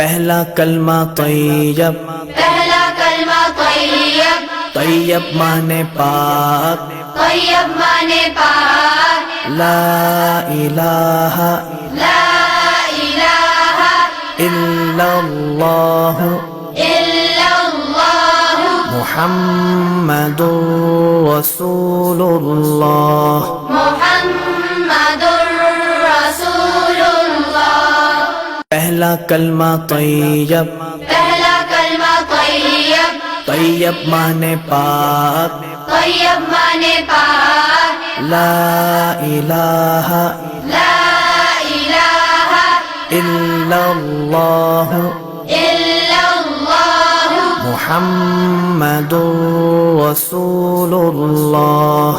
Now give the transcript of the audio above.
पहला कलमा तैयब, पहला कलमा तैयब, तैयब माने पाक, तैयब माने पाक, ला इलाहा ला इलाहा इल्लल्लाह इल्लल्लाह मुहम्मदुर रसूलुल्लाह। मुहम्मदुर रसूलुल्लाह। पहला कलमा तैयब, पहला कलमा तैयब, तैयब माने पाक, तैयब माने पाक, ला इलाहा ला इलाहा इल्लल्लाह इल्लल्लाह मुहम्मदुर रसूलुल्लाह।